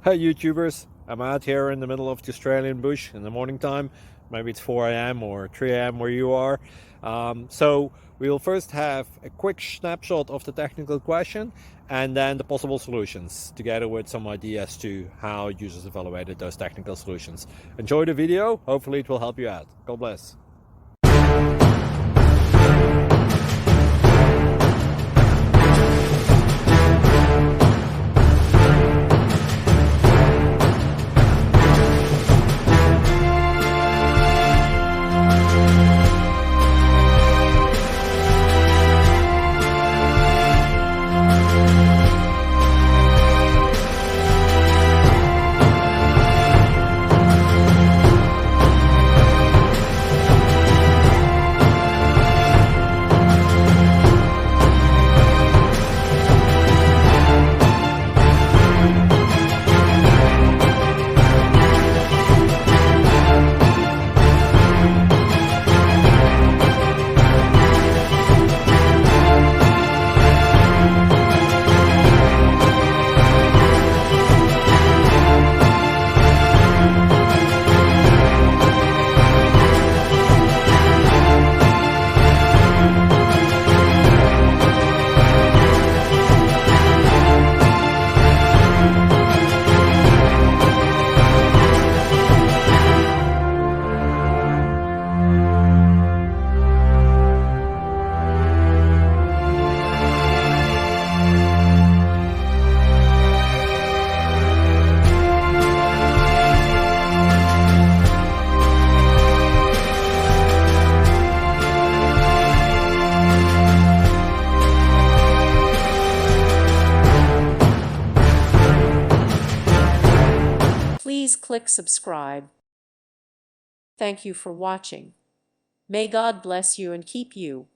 Hi YouTubers, I'm out here in the middle of the Australian bush in the morning time. Maybe it's 4 a.m. or 3 a.m. where you are. So we'll first have a quick snapshot of the technical question and then the possible solutions, together with some ideas to how users evaluated those technical solutions. Enjoy the video, hopefully it will help you out. God bless. Please click subscribe. Thank you for watching. May God bless you and keep you.